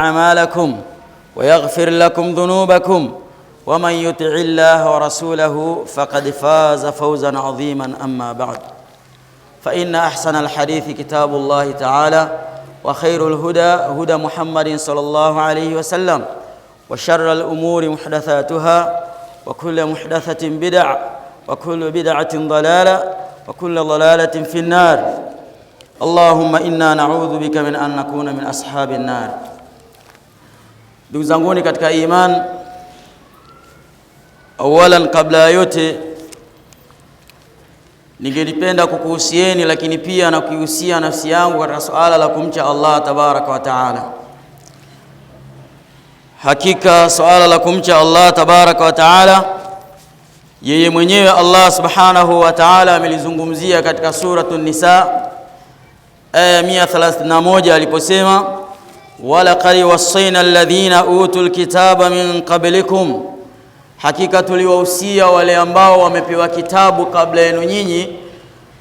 أعمالكم ويغفر لكم ذنوبكم ومن يطع الله ورسوله فقد فاز فوزا عظيما. أما بعد، فإن أحسن الحديث كتاب الله تعالى، وخير الهدى هدى محمد صلى الله عليه وسلم، وشر الأمور محدثاتها، وكل محدثة بدع، وكل بدعة ضلالة، وكل ضلالة في النار. اللهم إنا نعوذ بك من أن نكون من أصحاب النار. Ndugu zanguni katika iman, awalan kabla yote ningelipenda kukuhusieni, lakini pia na kuhusia nafsi yangu katika suala la kumcha Allah tabaraka wa taala. Hakika suala la kumcha Allah tabaraka wa taala, yeye mwenyewe Allah subhanahu wa taala amelizungumzia katika suratu Nisa aya 131 aliposema, walaqad wassayna alladhina utul kitaba min qablikum, hakika tuliwahusia wale ambao wamepewa kitabu kabla yenu nyinyi,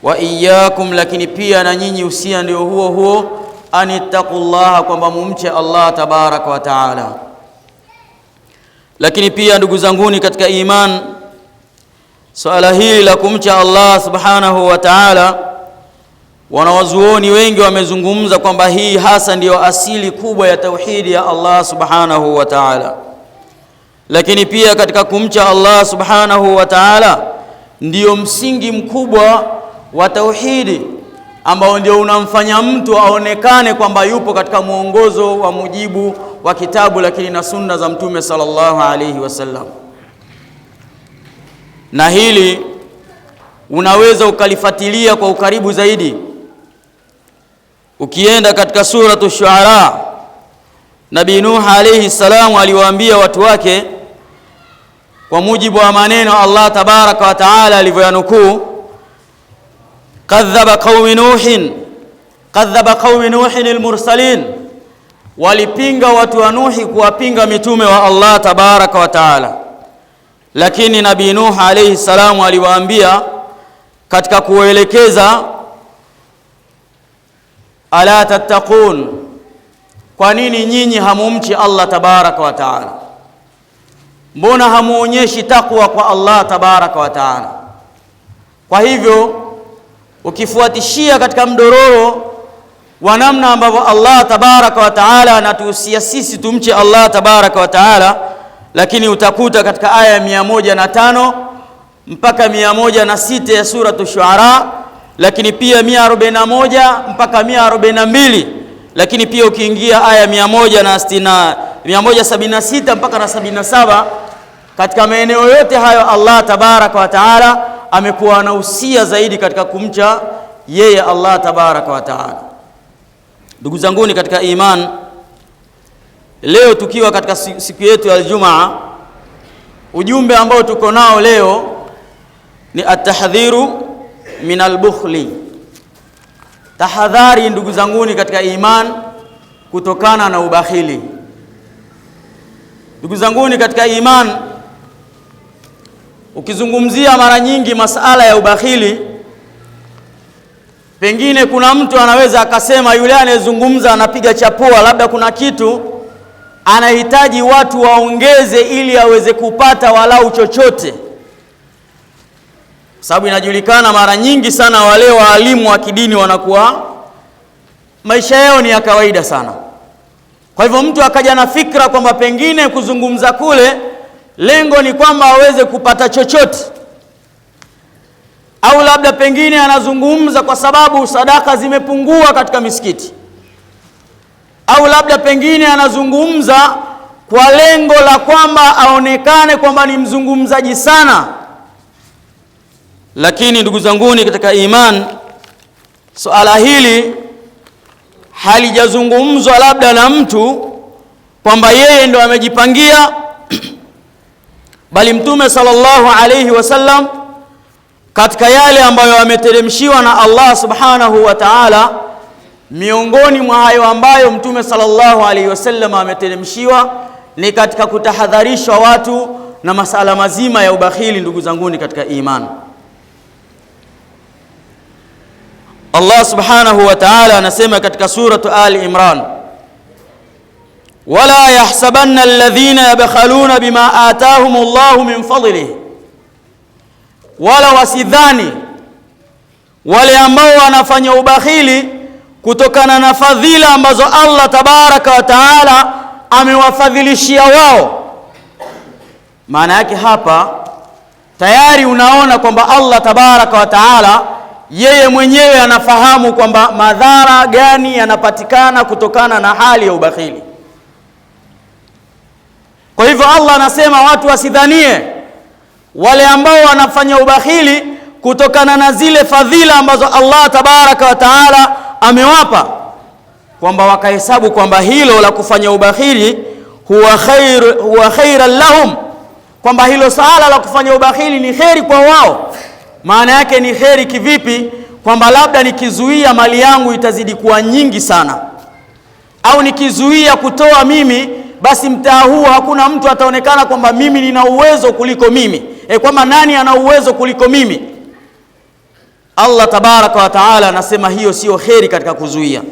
wa iyyakum, lakini pia na nyinyi usia ndio huo huo, anittaqullaha, kwamba mumche Allah tabaraka wa taala. Lakini pia ndugu zanguni katika iman, swala hili la kumcha Allah subhanahu wa ta'ala, wanawazuoni wengi wamezungumza kwamba hii hasa ndiyo asili kubwa ya tauhidi ya Allah subhanahu wa ta'ala. Lakini pia katika kumcha Allah subhanahu wa ta'ala ndiyo msingi mkubwa wa tauhidi ambao ndio unamfanya mtu aonekane kwamba yupo katika mwongozo wa mujibu wa kitabu lakini na sunna za Mtume sallallahu alayhi wasallam. Na hili unaweza ukalifuatilia kwa ukaribu zaidi ukienda katika suratu Shuara. Nabii Nuh alayhi salamu aliwaambia watu wake kwa mujibu wa maneno Allah tabaraka wa taala alivyoyanukuu, kadhaba qaumi nuhin almursalin, walipinga watu wa Nuhi kuwapinga mitume wa Allah tabaraka wa taala. Lakini Nabii Nuh alayhi salamu aliwaambia katika kuelekeza, ala tattaqun, kwa nini nyinyi hamumchi Allah tabaraka wa taala? Mbona hamuonyeshi takwa kwa Allah tabaraka wa taala? Kwa hivyo ukifuatishia katika mdororo wa namna ambavyo Allah tabaraka wa taala anatuhusia sisi tumche Allah tabaraka wa taala, lakini utakuta katika aya 105 mpaka 106 ya suratu Shuara, lakini pia 141 mpaka 142, lakini pia ukiingia aya 176 mpaka na 77, katika maeneo yote hayo Allah tabaraka wa taala amekuwa anahusia zaidi katika kumcha yeye Allah tabaraka wa taala. Ndugu zanguni katika iman, leo tukiwa katika siku yetu ya Ijumaa, ujumbe ambao tuko nao leo ni at-tahdhiru min al-bukhli, tahadhari ndugu zanguni katika iman kutokana na ubakhili. Ndugu zanguni katika iman, ukizungumzia mara nyingi masala ya ubakhili, pengine kuna mtu anaweza akasema yule anayezungumza anapiga chapua, labda kuna kitu anahitaji watu waongeze ili aweze kupata walau chochote. Sababu inajulikana mara nyingi sana wale waalimu wa kidini wanakuwa maisha yao ni ya kawaida sana. Kwa hivyo mtu akaja na fikra kwamba pengine kuzungumza kule lengo ni kwamba aweze kupata chochote, au labda pengine anazungumza kwa sababu sadaka zimepungua katika misikiti, au labda pengine anazungumza kwa lengo la kwamba aonekane kwamba ni mzungumzaji sana. Lakini ndugu zanguni katika iman, suala hili halijazungumzwa labda na mtu kwamba yeye ndo amejipangia, bali Mtume sallallahu alayhi wasallam katika yale ambayo ameteremshiwa na Allah subhanahu wa ta'ala, miongoni mwa hayo ambayo Mtume sallallahu alayhi wasallam ameteremshiwa ni katika kutahadharisha watu na masala mazima ya ubakhili. Ndugu zanguni katika iman, Allah subhanahu wa ta'ala anasema katika suratu Ali Imran wala yahsabanna alladhina yabkhaluna bima atahum Allahu min fadlihi, wala wasidhani wale ambao wanafanya ubakhili kutokana na fadhila ambazo Allah tabaraka wa taala amewafadhilishia wao. Maana yake hapa tayari unaona kwamba Allah tabaraka wa taala yeye mwenyewe anafahamu kwamba madhara gani yanapatikana kutokana na hali ya ubakhili. Kwa hivyo Allah anasema watu wasidhanie wale ambao wanafanya ubakhili kutokana na zile fadhila ambazo Allah tabaraka wa taala amewapa, kwamba wakahesabu kwamba hilo la kufanya ubakhili huwa khairan lahum, kwamba hilo sala la kufanya ubakhili ni kheri kwa wao. Maana yake ni kheri kivipi? Kwamba labda nikizuia mali yangu itazidi kuwa nyingi sana, au nikizuia kutoa mimi, basi mtaa huu hakuna mtu ataonekana kwamba mimi nina uwezo kuliko mimi, kwamba nani ana uwezo kuliko mimi. Allah tabaraka wa taala anasema hiyo sio kheri katika kuzuia,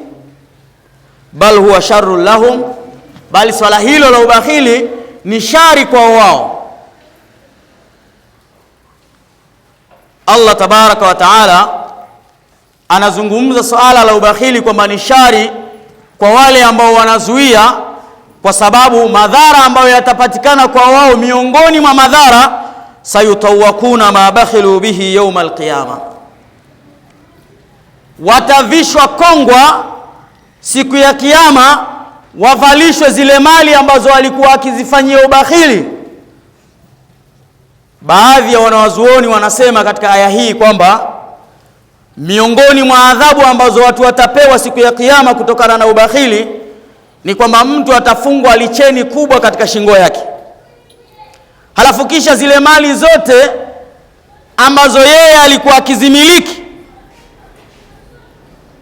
bal huwa sharrun lahum, bali swala hilo la ubakhili ni shari kwa wao. Allah tabaraka wa taala anazungumza swala la ubakhili kwamba ni shari kwa wale ambao wanazuia, kwa sababu madhara ambayo yatapatikana kwa wao, miongoni mwa madhara, sayutawakuna ma bakhilu bihi yawma alqiyama, watavishwa kongwa siku ya kiyama, wavalishwe zile mali ambazo walikuwa wakizifanyia ubakhili. Baadhi ya wanawazuoni wanasema katika aya hii kwamba miongoni mwa adhabu ambazo watu watapewa siku ya kiyama kutokana na ubakhili ni kwamba mtu atafungwa licheni kubwa katika shingo yake, halafu kisha zile mali zote ambazo yeye alikuwa akizimiliki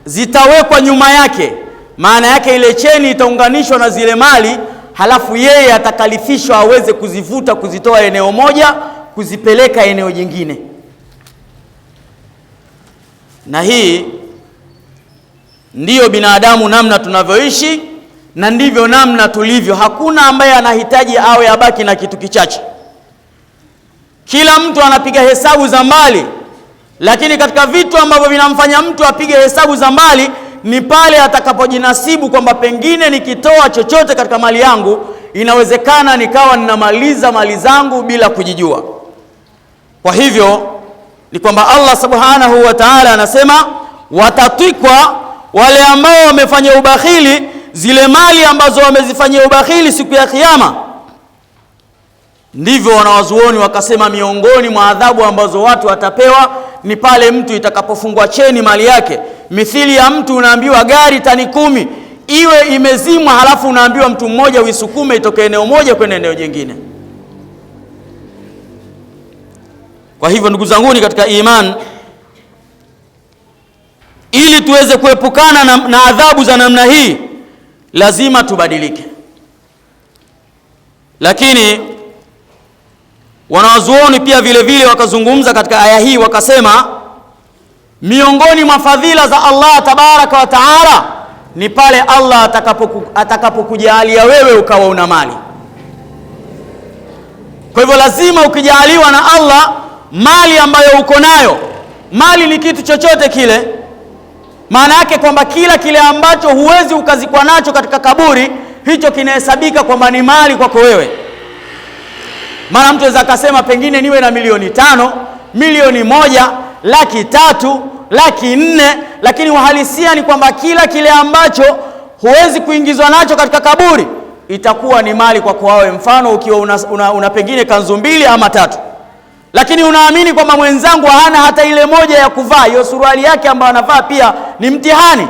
zitawekwa nyuma yake. Maana yake ile cheni itaunganishwa na zile mali, halafu yeye atakalifishwa aweze kuzivuta, kuzitoa eneo moja kuzipeleka eneo jingine. Na hii ndiyo binadamu namna tunavyoishi, na ndivyo namna tulivyo. Hakuna ambaye anahitaji awe abaki na kitu kichache. Kila mtu anapiga hesabu za mbali, lakini katika vitu ambavyo vinamfanya mtu apige hesabu za mbali ni pale atakapojinasibu kwamba pengine nikitoa chochote katika mali yangu inawezekana nikawa ninamaliza mali zangu bila kujijua. Kwa hivyo ni kwamba Allah subhanahu wa ta'ala anasema watatwikwa wale ambao wamefanya ubakhili zile mali ambazo wamezifanyia ubakhili siku ya kiyama. Ndivyo wanawazuoni wakasema miongoni mwa adhabu ambazo watu watapewa ni pale mtu itakapofungwa cheni mali yake. Mithili ya mtu unaambiwa gari tani 10 iwe imezimwa, halafu unaambiwa mtu mmoja uisukume itoke eneo moja kwenda eneo jingine. Kwa hivyo ndugu zanguni katika iman, ili tuweze kuepukana na adhabu za namna hii lazima tubadilike. Lakini wanawazuoni pia vile vile wakazungumza katika aya hii wakasema miongoni mwa fadhila za Allah tabaraka wa taala ni pale Allah atakapokujalia wewe ukawa una mali. Kwa hivyo lazima ukijaliwa na Allah mali ambayo uko nayo, mali ni kitu chochote kile, maana yake kwamba kila kile ambacho huwezi ukazikwa nacho katika kaburi, hicho kinahesabika kwamba ni mali kwako wewe. Maana mtu anaweza akasema pengine niwe na milioni 5, milioni 1, 300,000, 400,000, lakini uhalisia ni kwamba kila kile ambacho huwezi kuingizwa nacho katika kaburi itakuwa ni mali kwako wewe. Mfano ukiwa una pengine kanzu 2 ama 3, lakini unaamini kwamba mwenzangu hana hata ile moja ya kuvaa, hiyo suruali yake ambayo anavaa pia ni mtihani,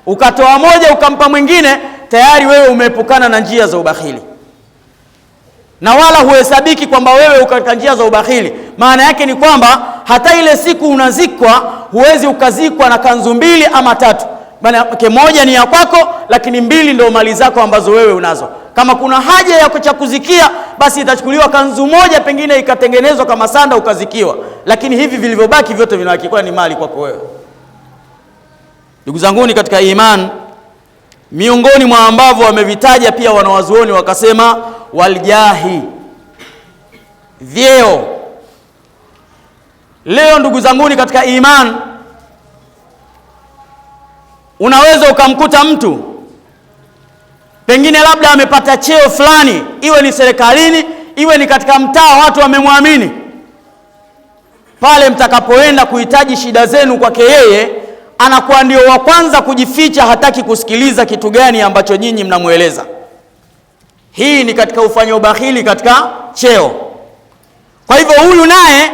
ukatoa moja ukampa mwingine, tayari wewe umeepukana na njia za ubakhili, na wala huhesabiki kwamba wewe uko katika njia za ubakhili. Maana yake ni kwamba hata ile siku unazikwa huwezi ukazikwa na kanzu 2 ama 3, maana yake moja ni ya kwako, lakini 2 ndio mali zako ambazo wewe unazo. Kama kuna haja ya kuzikia, basi itachukuliwa kanzu moja pengine ikatengenezwa kama sanda ukazikiwa, lakini hivi vilivyobaki vyote vinahakikwa ni mali kwako wewe. Ndugu zanguni katika iman, miongoni mwa ambavyo wamevitaja pia wanawazuoni wakasema waljahi, vyeo. Leo ndugu zanguni katika iman, unaweza ukamkuta mtu pengine labda amepata cheo fulani, iwe ni serikalini, iwe ni katika mtaa, watu wamemwamini. Pale mtakapoenda kuhitaji shida zenu kwake yeye, anakuwa ndio wa kwanza kujificha, hataki kusikiliza kitu gani ambacho nyinyi mnamueleza. Hii ni katika ufanya ubakhili katika cheo. Kwa hivyo huyu naye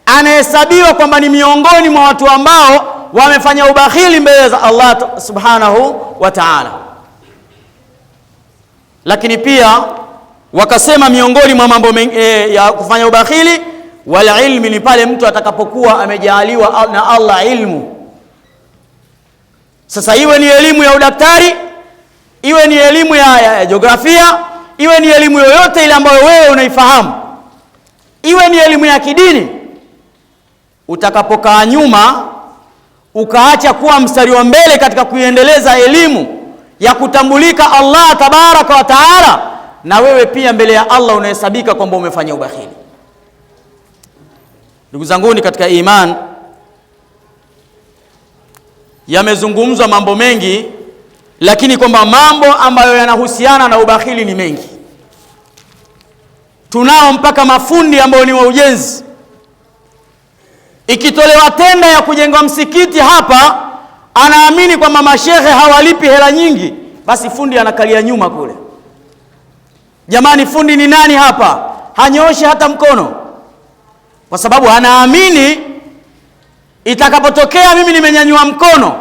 anahesabiwa kwamba ni miongoni mwa watu ambao wamefanya ubakhili mbele za Allah subhanahu wa ta'ala. Lakini pia wakasema miongoni mwa mambo ya kufanya ubakhili wala ilmi, ni pale mtu atakapokuwa amejaaliwa na Allah ilmu. Sasa iwe ni elimu ya udaktari, iwe ni elimu ya jiografia, iwe ni elimu yoyote ile ambayo wewe unaifahamu, iwe ni elimu ya kidini, utakapokaa nyuma ukaacha kuwa mstari wa mbele katika kuiendeleza elimu ya kutambulika Allah tabaraka wa taala, na wewe pia mbele ya Allah unahesabika kwamba umefanya ubakhili. Ndugu zanguni katika iman, yamezungumzwa mambo mengi, lakini kwamba mambo ambayo yanahusiana na ubakhili ni mengi. Tunao mpaka mafundi ambao ni wa ujenzi. Ikitolewa tenda ya kujenga msikiti hapa, anaamini kwamba mashehe hawalipi hela nyingi, basi fundi anakalia nyuma kule. Jamani, fundi ni nani hapa? Hanyooshe hata mkono, kwa sababu anaamini itakapotokea mimi nimenyanyua mkono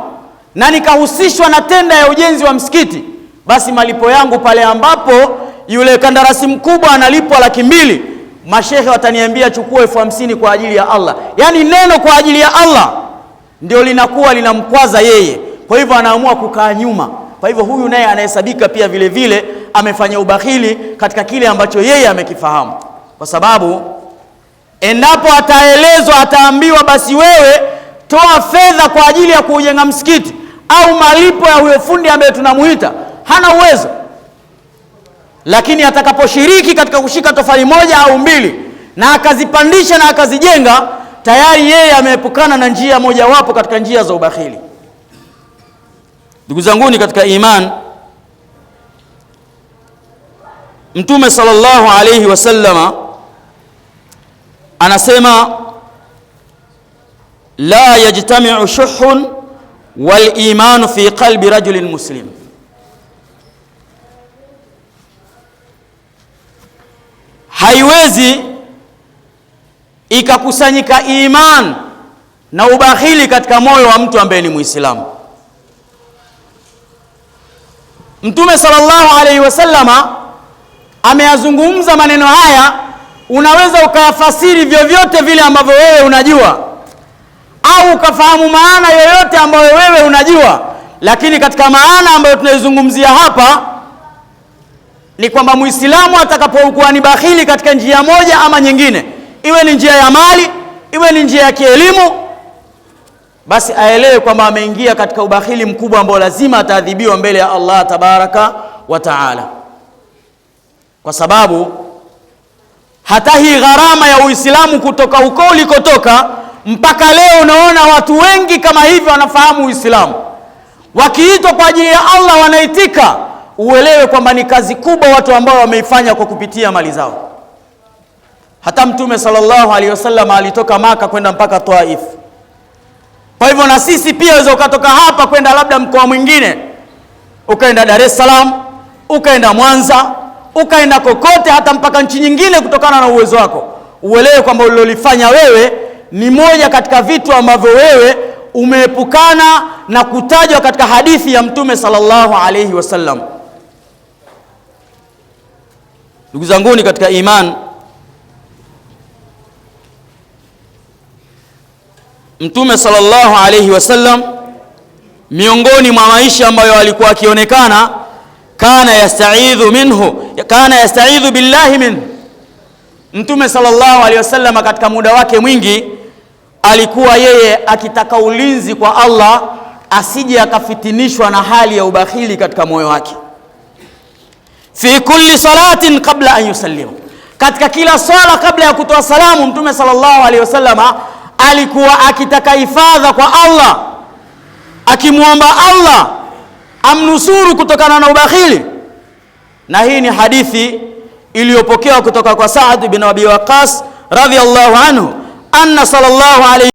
na nikahusishwa na tenda ya ujenzi wa msikiti, basi malipo yangu pale ambapo yule kandarasi mkubwa analipwa 200,000, mashehe wataniambia chukua 50,000 kwa ajili ya Allah. Yaani neno kwa ajili ya Allah ndio linakuwa linamkwaza yeye, kwa hivyo anaamua kukaa nyuma. Kwa hivyo huyu naye anahesabika pia vile vile amefanya ubakhili katika kile ambacho yeye amekifahamu, kwa sababu endapo ataelezwa, ataambiwa basi wewe toa fedha kwa ajili ya kujenga msikiti, au malipo ya huyo fundi ambaye tunamuita, hana uwezo. Lakini atakaposhiriki katika kushika tofali moja au mbili na akazipandisha na akazijenga, tayari yeye ameepukana na njia mojawapo katika njia za ubakhili. Ndugu zanguni katika iman, Mtume sallallahu alayhi wasallama anasema la yajtami'u shuhun wal iman fi qalbi rajulin muslim. Haiwezi ikakusanyika iman na ubakhili katika moyo wa mtu ambaye ni Muislamu. Mtume sallallahu alayhi wasallama ameyazungumza maneno haya, unaweza ukayafasiri vyovyote vile ambavyo wewe unajua, au ukafahamu maana yoyote ambayo wewe unajua, lakini katika maana ambayo tunaizungumzia hapa ni kwamba Muislamu atakapokuwa ni bakhili katika njia moja ama nyingine, iwe ni njia ya mali, iwe ni njia ya kielimu, basi aelewe kwamba ameingia katika ubakhili mkubwa ambao lazima ataadhibiwa mbele ya Allah tabaraka wa taala. Kwa sababu hata hii gharama ya Uislamu kutoka huko ulikotoka mpaka leo, unaona watu wengi kama hivyo wanafahamu Uislamu, wakiitwa kwa ajili ya Allah wanaitika. Uelewe kwamba ni kazi kubwa watu ambao wameifanya kwa kupitia mali zao. Hata Mtume sallallahu alaihi wasallam alitoka Maka kwenda mpaka Taif. Kwa hivyo na sisi pia unaweza ukatoka hapa kwenda labda mkoa mwingine, ukaenda Dar es Salaam, ukaenda Mwanza, ukaenda kokote, hata mpaka nchi nyingine, kutokana na uwezo wako. Uelewe kwamba ulilolifanya wewe ni moja katika vitu ambavyo wewe umeepukana na kutajwa katika hadithi ya Mtume sallallahu alaihi wasallam. Ndugu zanguni katika iman, Mtume sallallahu alaihi wasallam, miongoni mwa maisha ambayo alikuwa akionekana, kana yasta'idhu billahi min. Mtume sallallahu alaihi wasallam katika muda wake mwingi alikuwa yeye akitaka ulinzi kwa Allah asije akafitinishwa na hali ya ubakhili katika moyo wake. Fi kulli salatin qabla an yusallima, katika kila swala kabla ya kutoa salamu Mtume sallallahu alaihi wasallama alikuwa akitaka hifadha kwa Allah, akimuomba Allah amnusuru kutokana na ubakhili. Na hii ni hadithi iliyopokewa kutoka kwa Sa'd bin Abi Waqqas radhiyallahu anhu anna sallallahu alayhi